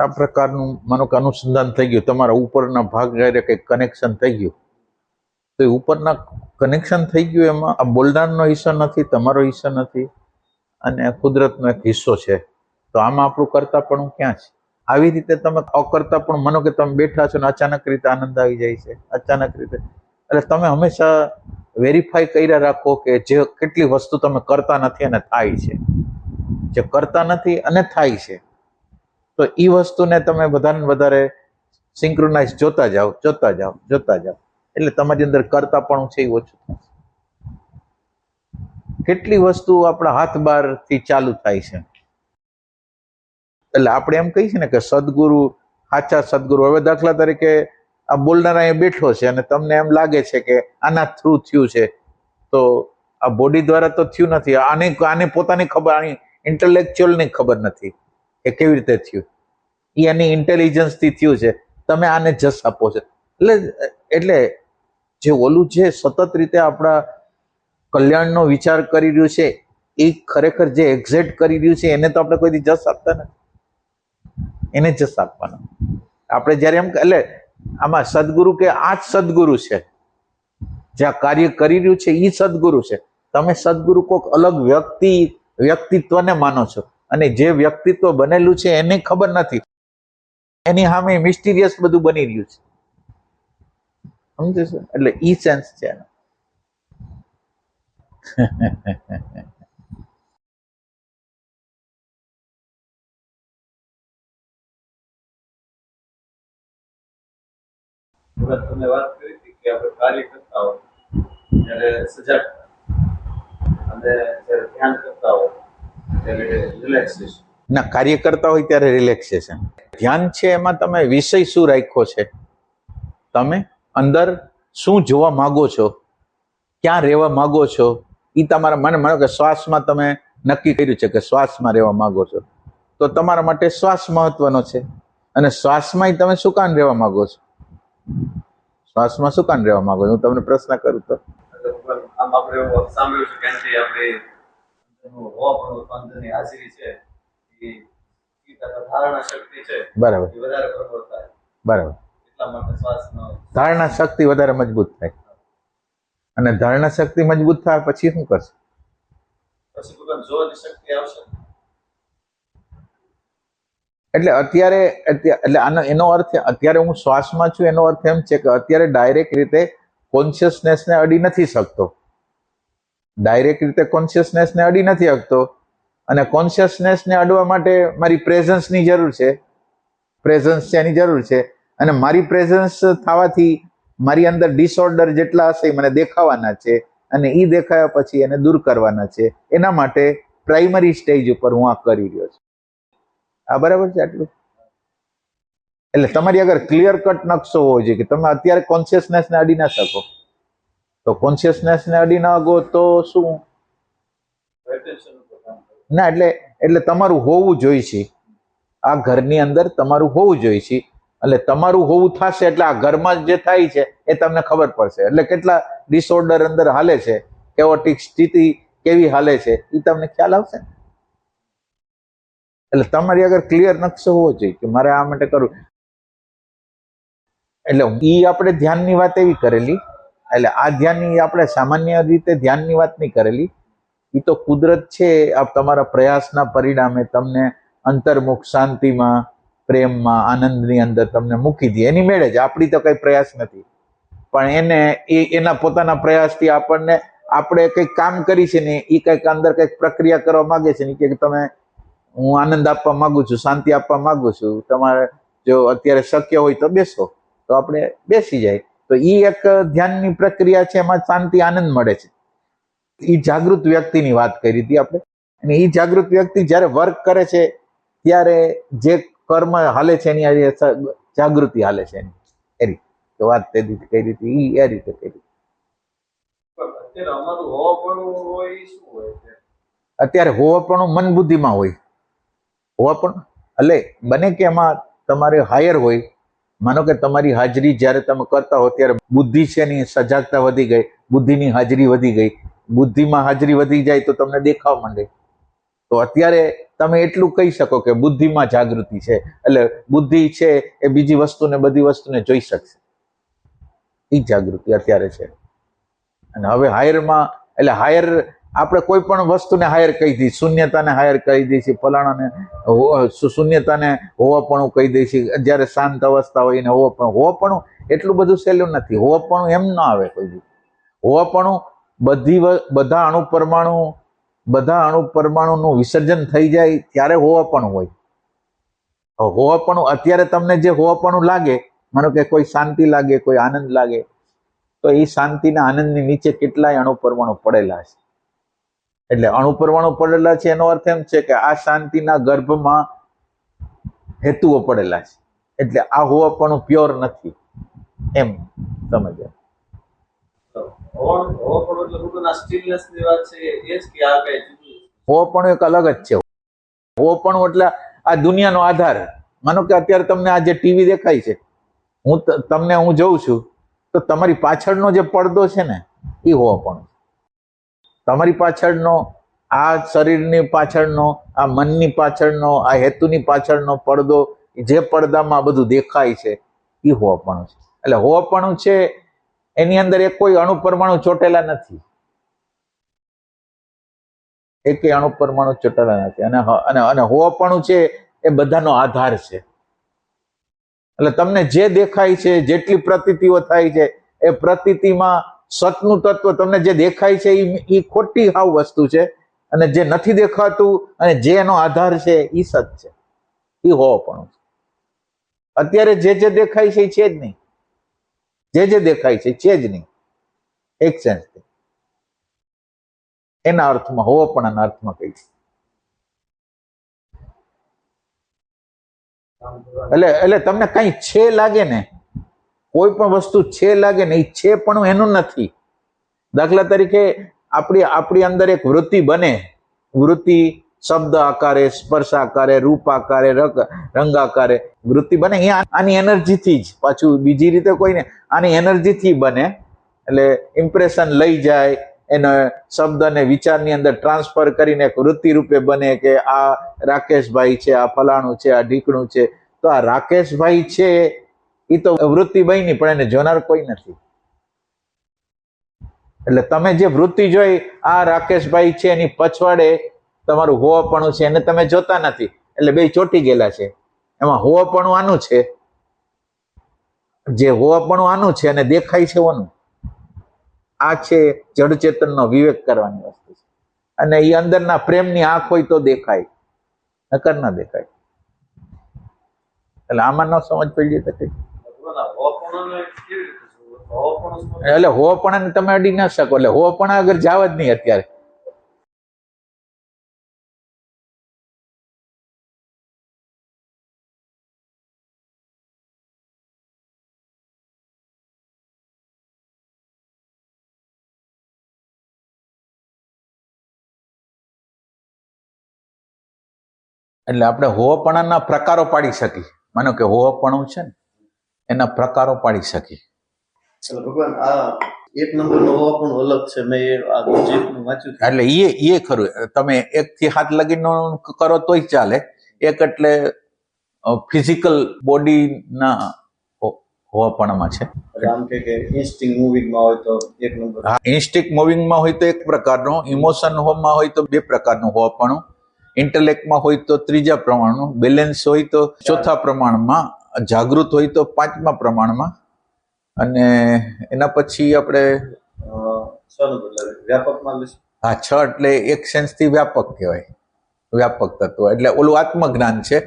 આ પ્રકારનું માનો કે અનુસંધાન થઈ ગયું, તમારા ઉપરના ભાગ હારે કંઈક કનેક્શન થઈ ગયું, તો એ ઉપરના કનેક્શન થઈ ગયું એમાં આ બોલનારનો હિસ્સો નથી, તમારો હિસ્સો નથી, અને કુદરતનો એક હિસ્સો છે. તો આમાં આપણું કરતાપણું ક્યાં છે? આવી રીતે તમે અકર્તા પણ માનો કે તમે બેઠા છો ને અચાનક રીતે આનંદ આવી જાય છે, અચાનક રીતે. એટલે તમે હંમેશા વેરીફાઈ કર્યા રાખો કે જે કેટલી વસ્તુ તમે કરતા નથી અને થાય છે, જે કરતા નથી અને થાય છે, તો એ વસ્તુને તમે વધારે સિંક્રોનાઇઝ જોતા જાઓ, એટલે તમારી અંદર કરતાપણું છે એ ઓછું થશે. કેટલી વસ્તુ આપણા હાથ બહારથી ચાલુ થાય છે. એટલે આપણે એમ કહીએ ને કે સદગુરુ, સાચા સદગુરુ. હવે દાખલા તરીકે આ બોલનાર અહીંયા બેઠો છે અને તમને એમ લાગે છે કે આના થ્રુ થયું છે, તો આ બોડી દ્વારા તો થયું નથી. આને પોતાની ખબર, આની ઇન્ટેલેક્ચ્યુઅલની ખબર નથી કે કેવી રીતે થયું. એ એની ઇન્ટેલિજન્સથી થયું છે. તમે આને જસ આપો છો. એટલે જે ઓલું છે સતત રીતે આપણા કલ્યાણનો વિચાર કરી રહ્યું છે, એ ખરેખર જે એક્ઝેક્ટ કરી રહ્યું છે એને તો આપણે કોઈથી જસ આપતા નથી, એને જસ આપવાનો. આપણે જયારે એમ એટલે આમાં સદગુરુ કે આ જ સદગુરુ છે, જે આ કાર્ય કરી રહ્યું છે એ સદગુરુ છે. તમે સદગુરુ કોઈક અલગ વ્યક્તિત્વને માનો છો, અને જે વ્યક્તિત્વ બનેલું છે એને ખબર નથી, એની સામે મિસ્ટીરિયસ બધું બની રહ્યું છે. સમજે છે? એટલે ઈ સેન્સ છે. તમે વાત કરી હતી કે આપણે કાર્ય કરતા હોય ત્યારે સજાગ અને જ્યારે ધ્યાન કરતા હોય ત્યારે રિલેક્સેશન. ના, કાર્ય કરતા હોય ત્યારે રિલેક્સેશન. ધ્યાન છે એમાં તમે વિષય શું રાખ્યો છે, તમે અંદર શું જોવા માંગો છો, ક્યાં રહેવા માંગો છો, એ તમારા મને માનો કે શ્વાસમાં તમે નક્કી કર્યું છે કે શ્વાસમાં રહેવા માંગો છો, તો તમારા માટે શ્વાસ મહત્વનો છે. અને શ્વાસમાં તમે શું કામ રહેવા માંગો છો? શ્વાસમાં શું કામ રહેવા માંગો છો? હું તમને પ્રશ્ન કરું તો આમ આપણે એવું સાંભળ્યું છે કે આપણે અંદરની હાજરી છે એ ધારણા શક્તિ છે, બરાબર, એ વધારે પ્રબળ થાય. બરાબર. એટલા માટે શ્વાસનો ધારણા શક્તિ વધારે મજબૂત થાય. અને ધારણા શક્તિ મજબૂત થાય પછી શું કરશે? પછી પોતાની જોવાની શક્તિ આવશે. એટલે અત્યારે એટલે આનો એનો અર્થ, અત્યારે હું શ્વાસમાં છું એનો અર્થ એમ છે કે અત્યારે ડાયરેક્ટ રીતે કોન્શિયસનેસને અડી નથી શકતો, ડાયરેક્ટ રીતે કોન્શિયસનેસને અડી નથી શકતો. અને કોન્શિયસનેસને અડવા માટે મારી પ્રેઝન્સની જરૂર છે, પ્રેઝન્સ છે એની જરૂર છે. અને મારી પ્રેઝન્સ થવાથી મારી અંદર ડિસઓર્ડર જેટલા હશે મને દેખાવાના છે, અને એ દેખાયા પછી એને દૂર કરવાના છે. એના માટે પ્રાઇમરી સ્ટેજ ઉપર હું આ કરી રહ્યો છું. આ બરાબર છે આટલું? એટલે તમારી આગળ ક્લિયર કટ નકશો હોવો જોઈએ કે તમે અત્યારે કોન્શિયસનેસને અડી ના શકો. તો કોન્શિયસનેસને અડી ના ગો તો શું? ના, એટલે તમારું હોવું જોઈએ. આ ઘરની અંદર તમારું હોવું જોઈએ. એટલે તમારું હોવું થશે એટલે આ ઘરમાં જે થાય છે એ તમને ખબર પડશે. એટલે કેટલા ડિસઓર્ડર અંદર હાલે છે, કેઓટિક સ્થિતિ કેવી હાલે છે, એ તમને ખ્યાલ આવશે ને. એટલે તમારી આગળ ક્લિયર નકશો હોવો જોઈએ કે મારે આ માટે કરવું. એટલે ઈ આપણે ધ્યાનની વાત એવી કરેલી, એટલે આ ધ્યાનની આપણે સામાન્ય રીતે ધ્યાનની વાત નહીં કરેલી. એ તો કુદરત છે, આ તમારા પ્રયાસના પરિણામે તમને અંતર્મુખ શાંતિમાં, પ્રેમમાં, આનંદની અંદર તમને મૂકી દે. એની મેળે જ, આપણી તો કઈ પ્રયાસ નથી, પણ એને એના પોતાના પ્રયાસથી આપણને, આપણે કંઈક કામ કરી છે ને એ કંઈક અંદર કંઈક પ્રક્રિયા કરવા માંગે છે ને કે તમે, હું આનંદ આપવા માંગુ છું, શાંતિ આપવા માંગુ છું, તમારે જો અત્યારે શક્ય હોય તો બેસો, તો આપણે બેસી જાય. તો એ એક ધ્યાનની પ્રક્રિયા છે, એમાં શાંતિ આનંદ મળે છે. એ જાગૃત વ્યક્તિની વાત કરી હતી આપણે. અને એ જાગૃત વ્યક્તિ જ્યારે વર્ક કરે છે ત્યારે જે કર્મ હાલે છે એની જાગૃતિ હાલે છે એની. એ રીતે તો વાત તે રીતે કરી હતી, એ રીતે કરી. અત્યારે હોવાપણું મન બુદ્ધિમાં હોય. હોવાપણું એટલે બને કે એમાં તમારે હાયર હોય. માનો કે તમારી હાજરી જ્યારે તમે કરતા હો ત્યારે બુદ્ધિ છે એની સજાગતા વધી ગઈ, બુદ્ધિની હાજરી વધી ગઈ. બુદ્ધિમાં હાજરી વધી જાય તો તમને દેખાવ માંડે. તો અત્યારે તમે એટલું કહી શકો કે બુદ્ધિમાં જાગૃતિ છે, એટલે બુદ્ધિ છે એ બીજી વસ્તુને બધી વસ્તુને જોઈ શકશે, એ જાગૃતિ અત્યારે છે. અને હવે હાયરમાં, એટલે હાયર આપણે કોઈ પણ વસ્તુને હાયર કહી દઈએ, શૂન્યતાને હાયર કહી દઈએ છીએ, ફલાણાને શૂન્યતાને હોવાપણું કહી દઈએ છીએ. જ્યારે શાંત અવસ્થા હોય એને હોવાપણું એટલું બધું સહેલું નથી. હોવાપણું એમ ના આવે કોઈ દી. હોવાપણું બધા અણુ પરમાણુનું વિસર્જન થઈ જાય ત્યારે હોવાપણું હોય. હોવાપણું અત્યારે તમને જે હોવાપણું લાગે, માનો કે કોઈ શાંતિ લાગે, કોઈ આનંદ લાગે, તો એ શાંતિના આનંદની નીચે કેટલાય અણુ પરમાણુ પડેલા છે. એટલે અણુ પરમાણુ પડેલા છે એનો અર્થ એમ છે કે આ શાંતિના ગર્ભમાં હેતુઓ પડેલા છે. એટલે આ હોવાપણું પ્યોર નથી એમ સમજ્યા. હોવાપણું એક અલગ જ છે. હોવાપણું એટલે આ દુનિયાનો આધાર. માનો કે અત્યારે તમને આ જે ટીવી દેખાય છે, હું જોઉં છું, તો તમારી પાછળનો જે પડદો છે ને એ હોવાપણું. તમારી પાછળનો, આ શરીરની પાછળનો, આ મનની પાછળનો, આ હેતુની પાછળનો પડદો, જે પડદામાં બધું દેખાય છે એ હોવાપણું છે. એટલે હોવાપણું છે એની અંદર એક કોઈ અણુ પરમાણુ ચોટેલા નથી, એક અણુ પરમાણુ ચોટેલા નથી. અને હોવાપણું છે એ બધાનો આધાર છે. એટલે તમને જે દેખાય છે, જેટલી પ્રતીતિઓ થાય છે, એ પ્રતીતિમાં સતનું તત્વ તમને જે દેખાય છે એ ખોટી હાવ વસ્તુ છે, અને જે નથી દેખાતું અને જે એનો આધાર છે એ સત છે, એ હોવાપણું છે. અત્યારે જે દેખાય છે એ છે જ નહીં, જે દેખાય છે જ નહીં, એક સેન્સ એના અર્થમાં, હોવાપણાના અર્થમાં કહી છે. એટલે તમને કઈ છે લાગે ને, કોઈ પણ વસ્તુ છે લાગે ને, એ છે પણ એનું નથી. દાખલા તરીકે આપણી અંદર એક વૃત્તિ બને, વૃત્તિ શબ્દ આકારે, સ્પર્શ આકારે, રૂપ આકારે, રંગ આકારે વૃત્તિ બને, એ આની એનર્જીથી જ, પાછું બીજી રીતે કોઈને, આની એનર્જીથી બને. એટલે ઇમ્પ્રેશન લઈ જાય, એને શબ્દ અને વિચારની અંદર ટ્રાન્સફર કરીને એક વૃત્તિ રૂપે બને કે આ રાકેશભાઈ છે, આ ફલાણું છે, આ ઢીકણું છે. તો આ રાકેશભાઈ છે એ તો વૃત્તિ બની, પણ એને જોનાર કોઈ નથી. એટલે તમે જે વૃત્તિ જોઈ, આ રાકેશભાઈ છે, એની પછવાડે તમારું હોવાપણું છે, એને તમે જોતા નથી. એટલે બે ચોટી ગયેલા છે. એમાં હોવાપણું આનું છે, જે હોવાપણું આનું છે, અને દેખાય છે ઓનું. આ છે જડ ચેતનનો વિવેક કરવાની વસ્તુ છે. અને એ અંદરના પ્રેમની આંખ હોય તો દેખાય, નકર ના દેખાય. એટલે આમાં ન સમજ પડી તો એટલે હોવાપણાને તમે અડી ના શકો. એટલે હોવાપણા આગળ જાવ જ નહીં અત્યારે. એટલે આપણે હોવાપણાના પ્રકારો પાડી શકીએ. માનો કે હોવાપણું છે ને, એના પ્રકારો પાડી શકીએ. ભગવાન આ એક નંબરનો હોવાપણું અલગ છે. મેં આ વાંચ્યું. એટલે એ ખરું. તમે 1 થી 7 લગીનો કરો તોય ચાલે. એક એટલે ફિઝિકલ બોડીના હોવાપણામાં છે. આમ કે ઇન્સ્ટિંક્ટ મૂવિંગમાં હોય તો એક નંબર. હા, ઇન્સ્ટિંક્ટ મૂવિંગમાં હોય તો એક પ્રકારનો, ઇમોશનમાં હોય તો 2 પ્રકારનું હોવાપણું, ઇન્ટેલેક્ટમાં હોય તો 3જા પ્રમાણનું, બેલેન્સ હોય તો 4થા પ્રમાણમાં, જાગૃત હોય તો 5મા પ્રમાણમાં, અને એના પછી આપણે વ્યાપકમાં. હા, 6 એટલે એક સેન્સથી વ્યાપક કહેવાય, વ્યાપક તત્વ. એટલે ઓલું આત્મજ્ઞાન છે,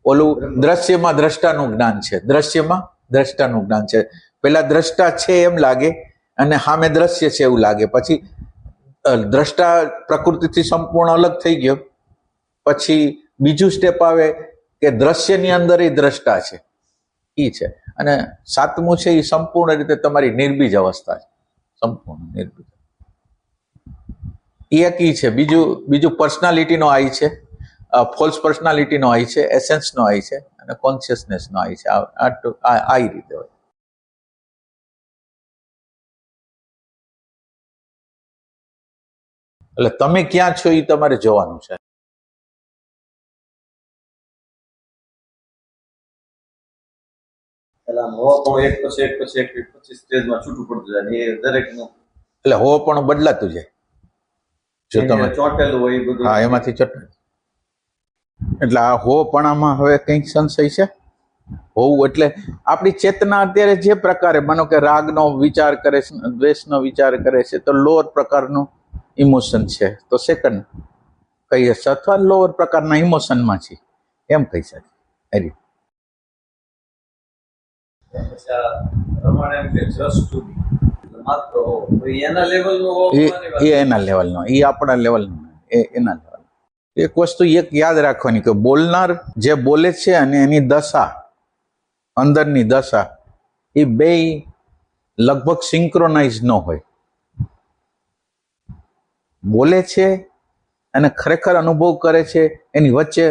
ઓલું દ્રશ્યમાં દ્રષ્ટાનું જ્ઞાન છે, દ્રશ્યમાં દ્રષ્ટાનું જ્ઞાન છે. પેલા દ્રષ્ટા છે એમ લાગે, અને સામે દ્રશ્ય છે એવું લાગે. પછી દ્રષ્ટા પ્રકૃતિથી સંપૂર્ણ અલગ થઈ ગયો. પછી બીજું સ્ટેપ આવે કે દ્રશ્યની અંદર એ દ્રષ્ટા છે, એ છે. અને 7મું છે એ સંપૂર્ણ રીતે તમારી નિર્બીજ અવસ્થા છે, સંપૂર્ણ નિર્બીજ. એક ઈ છે. બીજું પર્સનાલિટીનો આઈ છે, ફોલ્સ પર્સનાલિટીનો આઈ છે, એસેન્સનો આઈ છે, અને કોન્શિયસનેસનો આઈ છે. આ રીતે હોય. એટલે તમે ક્યાં છો એ તમારે જોવાનું છે. એટલે આમ હવા પણ એક પછી એક પછી એક પછી સ્ટેજમાં છૂટું પડતું જાય ને એ દરેકનું એટલે હો પણ બદલાતું જાય જો તમે ચોંટેલું હોય એ બધું. હા એમાંથી ચટ એટલે આ હો પણ આમાં હવે કંઈક સંશય છે હોવું એટલે આપણી ચેતના અત્યારે જે પ્રકારે માનો કે રાગનો વિચાર કરે છે દ્વેષનો વિચાર કરે છે તો લોઅર પ્રકારનું ઇમોશન છે તો સેકન્ડ કહીએ છીએ અથવા લોઅર પ્રકારના ઇમોશનમાં છે એમ કહી શકે એ રીતે. પછી આ પ્રમાણે એમ કે જસ્ટ ટુ બી માત્ર હો તો એના લેવલનું હો હોવાની વાત. એ એના લેવલનો એ આપણા લેવલનો એના લેવલ. એક વસ્તુ એક યાદ રાખવાની કે બોલનાર જે બોલે છે અને એની દશા અંદરની દશા એ બે લગભગ સિંક્રોનાઇઝ ન હોય. બોલે છે અને ખરેખર અનુભવ કરે છે એની વચ્ચે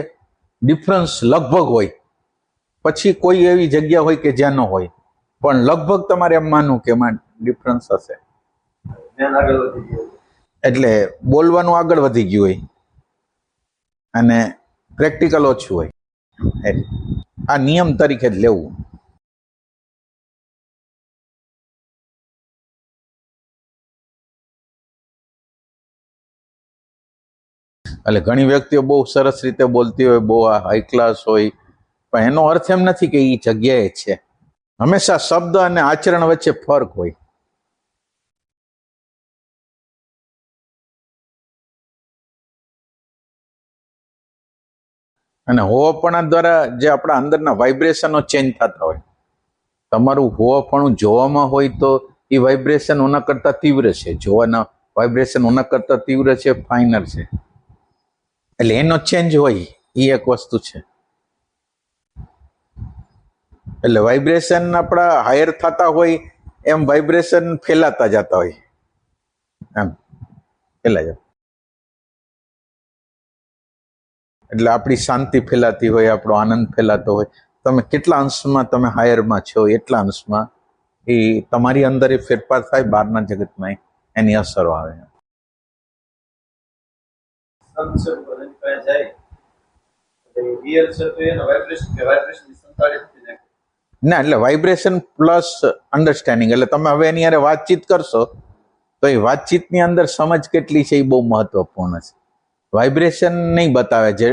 ડિફરન્સ લગભગ હોય. પછી કોઈ એવી જગ્યા હોય કે જ્યાં ન હોય પણ લગભગ તમારે એમ માનવું કે એમાં ડિફરન્સ હશે. જ્ઞાન આગળ વધી ગયું. એટલે બોલવાનું આગળ વધી ગયું હોય અને પ્રેક્ટિકલ ઓછું હોય. આ નિયમ તરીકે જ લેવું. એટલે ઘણી વ્યક્તિઓ બહુ સરસ રીતે બોલતી હોય, બહુ હાઈ ક્લાસ હોય, પણ એનો અર્થ એમ નથી કે એ જગ્યાએ છે. હંમેશા શબ્દ અને આચરણ વચ્ચે ફરક હોય. અને હોવાપણા દ્વારા જે આપણા અંદરના વાઇબ્રેશનો ચેન્જ થતા હોય. તમારું હોવાપણું જોવામાં હોય તો એ વાઇબ્રેશન ઓના કરતા તીવ્ર છે, જોવાના વાઇબ્રેશન ઓના કરતા તીવ્ર છે, ફાઇનર છે. એટલે એનો ચેન્જ હોય એ એક વસ્તુ છે. એટલે વાઇબ્રેશન આપણા હાયર થતા હોય એમ વાઇબ્રેશન ફેલાતા જતા હોય, એમ ફેલાય જાય. એટલે આપણી શાંતિ ફેલાતી હોય, આપણો આનંદ ફેલાતો હોય. તમે કેટલા અંશમાં તમે હાયરમાં છો એટલા અંશમાં એ તમારી અંદર એ ફેરફાર થાય, બહારના જગતમાં એની અસરો આવે. સંત પર એની પાસે જાય એટલે રિયલ છે તો એનો વાઇબ્રેશન કે વાઇબ્રેશન સંતાડી નથી નાખે. ના, એટલે વાઇબ્રેશન પ્લસ અન્ડરસ્ટેન્ડિંગ. એટલે તમે હવે એની હારે વાતચીત કરશો તો એ વાતચીતની અંદર સમજ કેટલી છે એ બહુ મહત્વપૂર્ણ છે. વાઇબ્રેશન નહીં બતાવે, જે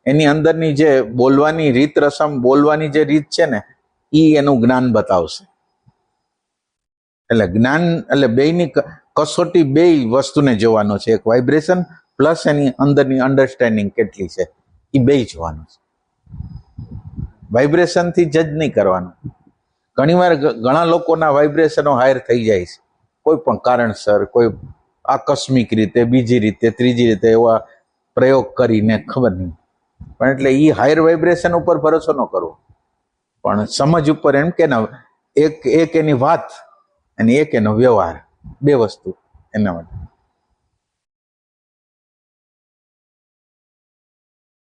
એની અંદરની જે બોલવાની રીત રસમ, બોલવાની જે રીત છે ને એ એનું જ્ઞાન બતાવશે. એટલે જ્ઞાન એટલે બેયની કસોટી બે વસ્તુને જોવાનો છે, એક વાઇબ્રેશન પ્લસ એની અંદરની અન્ડરસ્ટેન્ડિંગ કેટલી છે એ બે જોવાનું છે. વાઇબ્રેશનથી જજ નહીં કરવાનું. ઘણીવાર ઘણા લોકોના વાઇબ્રેશનો હાયર થઈ જાય છે કોઈ પણ કારણસર, કોઈ આકસ્મિક રીતે, બીજી રીતે, ત્રીજી રીતે એવા પ્રયોગ કરીને, ખબર નહીં. પણ એટલે એ હાયર વાઇબ્રેશન ઉપર ભરોસો ન કરવો, પણ સમજ ઉપર. એમ કે એક એની વાત અને એક એનો વ્યવહાર, બે વસ્તુ એના માટે.